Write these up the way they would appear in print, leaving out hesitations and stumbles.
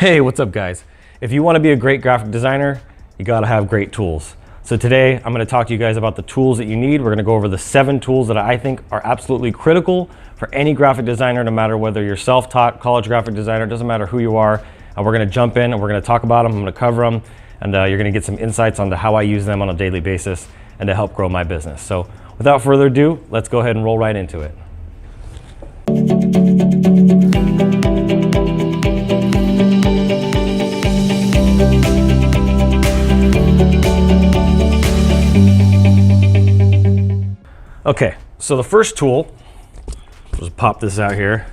Hey, what's up guys? If you want to be a great graphic designer, you got to have great tools. So today I'm going to talk to you guys about the tools that you need. We're going to go over the 7 tools that I think are absolutely critical for any graphic designer, no matter whether you're self-taught, college graphic designer, doesn't matter who you are. And we're going to jump in and we're going to talk about them. I'm going to cover them and you're going to get some insights onto how I use them on a daily basis and to help grow my business. So without further ado, let's go ahead and roll right into it. Okay, so the first tool, just pop this out here,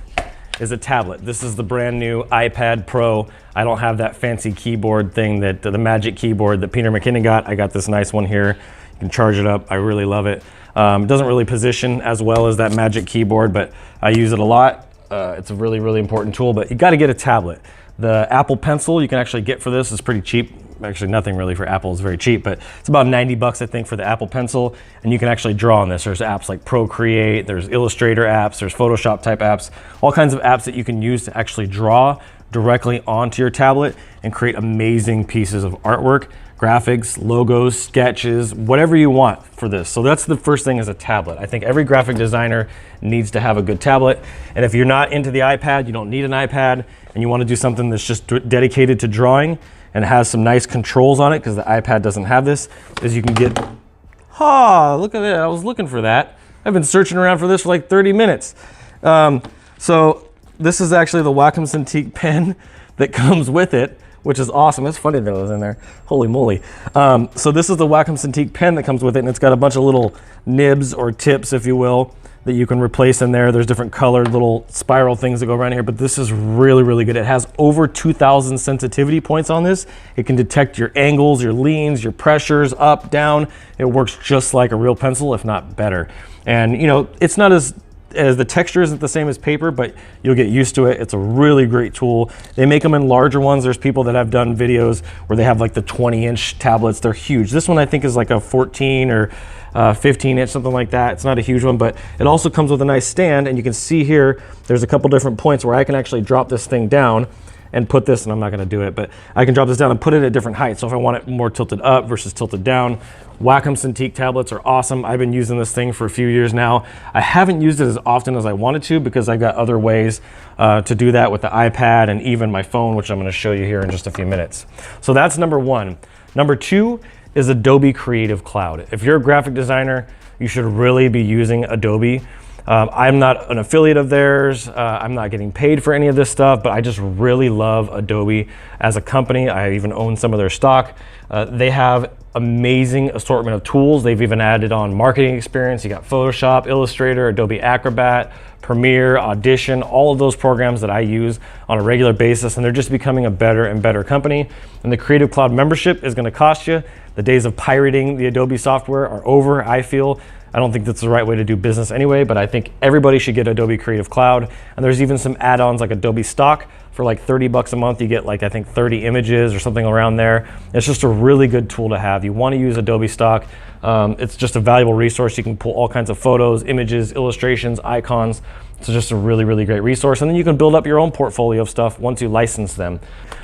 is a tablet. This is the brand new iPad Pro. I don't have that fancy keyboard thing that the Magic Keyboard that Peter McKinnon got. I got this nice one here. You can charge it up. I really love it. It doesn't really position as well as that Magic Keyboard, but I use it a lot. It's a really, really important tool, but you got to get a tablet. The Apple Pencil you can actually get for this is pretty cheap. Actually, nothing really for Apple is very cheap, but it's about 90 bucks, I think, for the Apple Pencil, and you can actually draw on this. There's apps like Procreate, there's Illustrator apps, there's Photoshop type apps, all kinds of apps that you can use to actually draw directly onto your tablet and create amazing pieces of artwork, graphics, logos, sketches, whatever you want for this. So that's the first thing, is a tablet. I think every graphic designer needs to have a good tablet, and if you're not into the iPad, you don't need an iPad, and you want to do something that's just dedicated to drawing and has some nice controls on it, because the iPad doesn't have this, is you can get, look at it, I was looking for that. I've been searching around for this for like 30 minutes. So this is actually the Wacom Cintiq pen that comes with it, which is awesome. It's funny that it was in there, holy moly. So this is the Wacom Cintiq pen that comes with it, and it's got a bunch of little nibs or tips, if you will, that you can replace in there. There's different colored little spiral things that go around here, but this is really, really good. It has over 2,000 sensitivity points on this. It can detect your angles, your leans, your pressures, up, down. It works just like a real pencil, if not better. And you know, it's not as the texture isn't the same as paper, but you'll get used to it. It's a really great tool. They make them in larger ones. There's people that have done videos where they have like the 20-inch tablets. They're huge. This one I think is like a 14 or 15-inch, something like that. It's not a huge one, but it also comes with a nice stand, and you can see here there's a couple different points where I can actually drop this thing down and put this, and I'm not going to do it, but I can drop this down and put it at different heights. So if I want it more tilted up versus tilted down, Wacom Cintiq tablets are awesome. I've been using this thing for a few years now. I haven't used it as often as I wanted to, because I've got other ways to do that with the iPad and even my phone, which I'm going to show you here in just a few minutes. So that's number 1. Number 2 is Adobe Creative Cloud. If you're a graphic designer, you should really be using Adobe. I'm not an affiliate of theirs. I'm not getting paid for any of this stuff, but I just really love Adobe as a company. I even own some of their stock. They have amazing assortment of tools. They've even added on marketing experience. You got Photoshop, Illustrator, Adobe Acrobat, Premiere, Audition, all of those programs that I use on a regular basis, and they're just becoming a better and better company. And the Creative Cloud membership is going to cost you. The days of pirating the Adobe software are over, I feel. I don't think that's the right way to do business anyway, but I think everybody should get Adobe Creative Cloud. And there's even some add-ons like Adobe Stock. For like 30 bucks a month, you get like, I think 30 images or something around there. It's just a really good tool to have. You want to use Adobe Stock. It's just a valuable resource. You can pull all kinds of photos, images, illustrations, icons. It's just a really, really great resource. And then you can build up your own portfolio of stuff once you license them.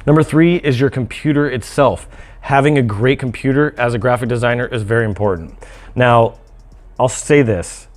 Number 3 is your computer itself. Having a great computer as a graphic designer is very important. Now, I'll say this.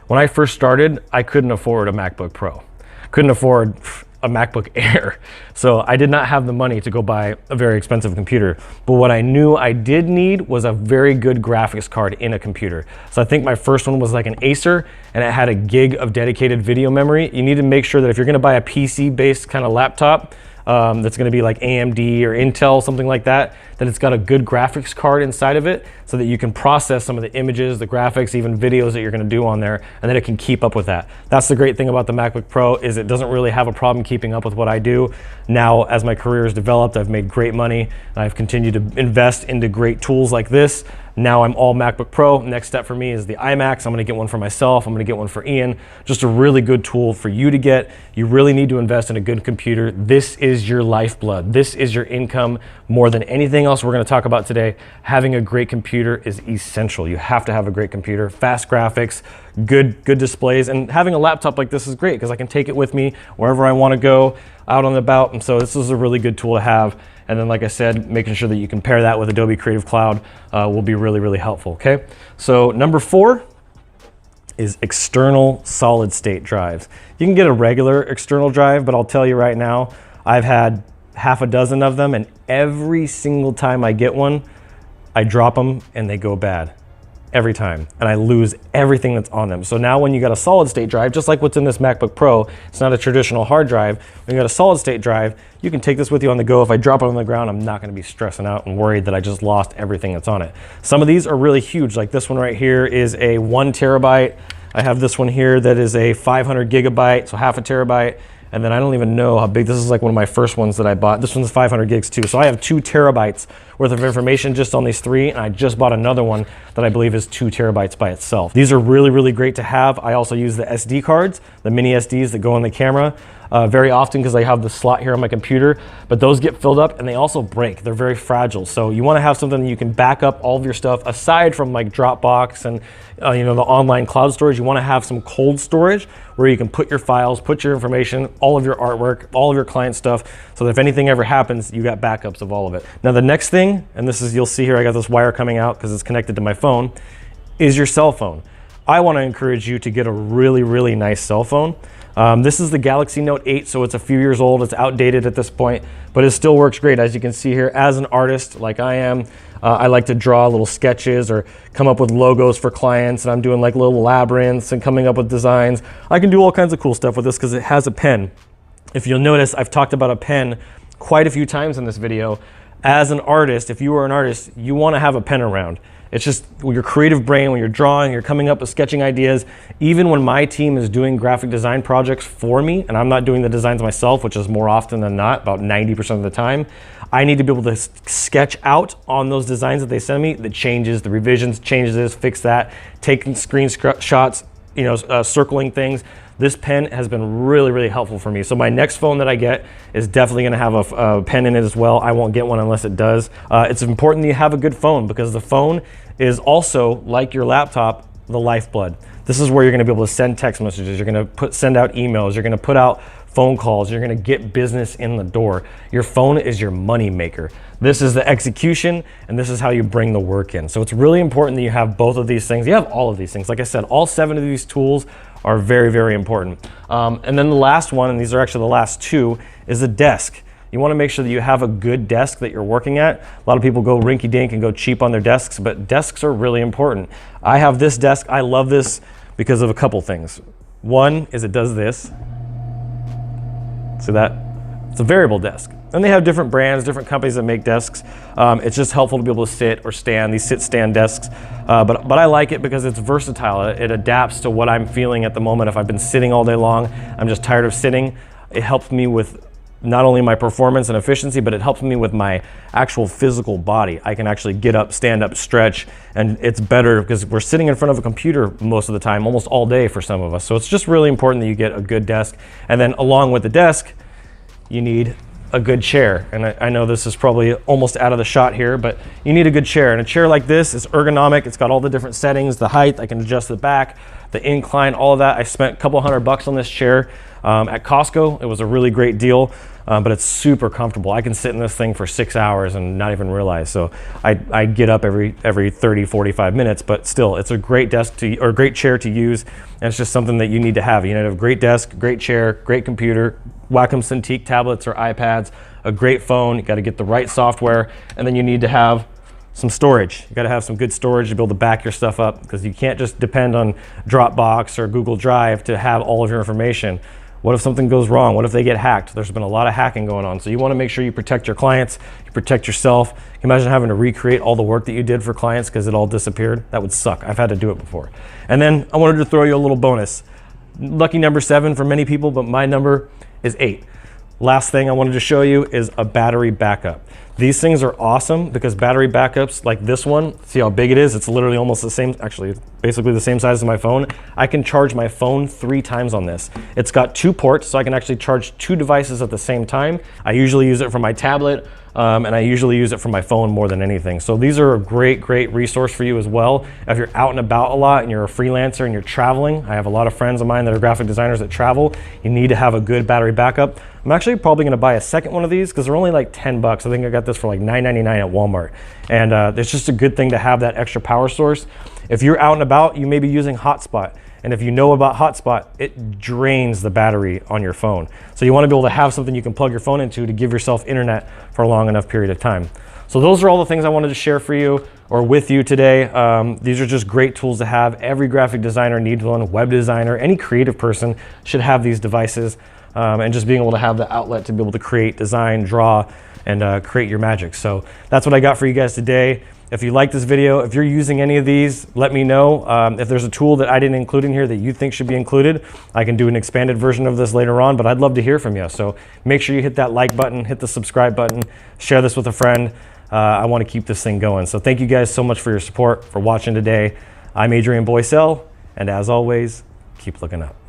When I first started, I couldn't afford a MacBook Pro. Couldn't afford a MacBook Air. So I did not have the money to go buy a very expensive computer. But what I knew I did need was a very good graphics card in a computer. So I think my first one was like an Acer, and it had a gig of dedicated video memory. You need to make sure that if you're gonna buy a PC-based kind of laptop, that's going to be like AMD or Intel, something like that, that it's got a good graphics card inside of it so that you can process some of the images, the graphics, even videos that you're going to do on there, and that it can keep up with that. That's the great thing about the MacBook Pro, is it doesn't really have a problem keeping up with what I do. Now, as my career has developed, I've made great money, and I've continued to invest into great tools like this. Now I'm all MacBook Pro. Next step for me is the iMacs. I'm gonna get one for myself. I'm gonna get one for Ian. Just a really good tool for you to get. You really need to invest in a good computer. This is your lifeblood. This is your income more than anything else we're gonna talk about today. Having a great computer is essential. You have to have a great computer, fast graphics, good displays, and having a laptop like this is great because I can take it with me wherever I wanna go, out on the about, and so this is a really good tool to have. And then, like I said, making sure that you can pair that with Adobe Creative Cloud will be really, really helpful, okay? So number 4 is external solid state drives. You can get a regular external drive, but I'll tell you right now, I've had half a dozen of them, and every single time I get one, I drop them and they go bad. Every time, and I lose everything that's on them. So now when you got a solid state drive, just like what's in this MacBook Pro, it's not a traditional hard drive. When you got a solid state drive, you can take this with you on the go. If I drop it on the ground, I'm not gonna be stressing out and worried that I just lost everything that's on it. Some of these are really huge, like this one right here is a 1 terabyte. I have this one here that is a 500 gigabyte, so half a terabyte. And then I don't even know how big, this is like one of my first ones that I bought. This one's 500 gigs too. So I have 2 terabytes worth of information just on these 3, and I just bought another one that I believe is 2 terabytes by itself. These are really, really great to have. I also use the SD cards, the mini SDs that go on the camera very often because I have the slot here on my computer, but those get filled up and they also break. They're very fragile. So you wanna have something that you can back up all of your stuff aside from like Dropbox and you know, the online cloud storage. You wanna have some cold storage where you can put your files, put your information, all of your artwork, all of your client stuff, so that if anything ever happens, you got backups of all of it. Now the next thing, and this is, you'll see here, I got this wire coming out because it's connected to my phone, is your cell phone. I wanna encourage you to get a really, really nice cell phone. This is the Galaxy Note 8, so it's a few years old. It's outdated at this point, but it still works great. As you can see here, as an artist like I am, I like to draw little sketches or come up with logos for clients, and I'm doing like little labyrinths and coming up with designs. I can do all kinds of cool stuff with this because it has a pen. If you'll notice, I've talked about a pen quite a few times in this video. As an artist, if you are an artist, you want to have a pen around. It's just your creative brain, when you're drawing, you're coming up with sketching ideas. Even when my team is doing graphic design projects for me, and I'm not doing the designs myself, which is more often than not, about 90% of the time, I need to be able to sketch out on those designs that they send me, the changes, the revisions, changes this, fix that, taking screenshots, you know, circling things. This pen has been really, really helpful for me. So my next phone that I get is definitely gonna have a pen in it as well. I won't get one unless it does. It's important that you have a good phone because the phone is also, like your laptop, the lifeblood. This is where you're gonna be able to send text messages, you're gonna send out emails, you're gonna put out phone calls, you're gonna get business in the door. Your phone is your money maker. This is the execution, and this is how you bring the work in. So it's really important that you have both of these things. You have all of these things. Like I said, all 7 of these tools are very, very important. And then the last one, and these are actually the last 2, is a desk. You wanna make sure that you have a good desk that you're working at. A lot of people go rinky dink and go cheap on their desks, but desks are really important. I have this desk, I love this because of a couple things. One is it does this. See that? It's a variable desk. And they have different brands, different companies that make desks. It's just helpful to be able to sit or stand, these sit-stand desks. But I like it because it's versatile. It adapts to what I'm feeling at the moment. If I've been sitting all day long, I'm just tired of sitting. It helps me with not only my performance and efficiency, but it helps me with my actual physical body. I can actually get up, stand up, stretch, and it's better because we're sitting in front of a computer most of the time, almost all day for some of us. So it's just really important that you get a good desk. And then along with the desk, you need a good chair. And I know this is probably almost out of the shot here, but you need a good chair. And a chair like this is ergonomic. It's got all the different settings, the height, I can adjust the back, the incline, all of that. I spent a couple $100 on this chair at Costco. It was a really great deal, but it's super comfortable. I can sit in this thing for 6 hours and not even realize. So I get up every 30, 45 minutes, but still, it's a great desk to, or great chair to use. And it's just something that you need to have. You need to have a great desk, great chair, great computer, Wacom Cintiq tablets or iPads, a great phone. You got to get the right software, and then you need to have some storage. You got to have some good storage to be able to back your stuff up, because you can't just depend on Dropbox or Google Drive to have all of your information. What if something goes wrong? What if they get hacked? There's been a lot of hacking going on. So you want to make sure you protect your clients, you protect yourself. Can you imagine having to recreate all the work that you did for clients because it all disappeared? That would suck. I've had to do it before. And then I wanted to throw you a little bonus. Lucky number 7 for many people, but my number is 8. Last thing I wanted to show you is a battery backup. These things are awesome because battery backups like this one, see how big it is? It's literally almost the same, actually basically the same size as my phone. I can charge my phone 3 times on this. It's got 2 ports, so I can actually charge 2 devices at the same time. I usually use it for my tablet, and I usually use it for my phone more than anything. So these are a great resource for you as well. If you're out and about a lot and you're a freelancer and you're traveling, I have a lot of friends of mine that are graphic designers that travel, you need to have a good battery backup. I'm actually probably gonna buy a second one of these because they're only like 10 bucks. I think I got this for like $9.99 at Walmart. And it's just a good thing to have that extra power source. If you're out and about, you may be using hotspot. And if you know about hotspot, it drains the battery on your phone. So you wanna be able to have something you can plug your phone into to give yourself internet for a long enough period of time. So those are all the things I wanted to share for you or with you today. These are just great tools to have. Every graphic designer needs one, web designer, any creative person should have these devices. And just being able to have the outlet to be able to create, design, draw, and create your magic. So that's what I got for you guys today. If you like this video, if you're using any of these, let me know. If there's a tool that I didn't include in here that you think should be included, I can do an expanded version of this later on, but I'd love to hear from you. So make sure you hit that like button, hit the subscribe button, share this with a friend. I want to keep this thing going. So thank you guys so much for your support, for watching today. I'm Adrian Boycell, and as always, keep looking up.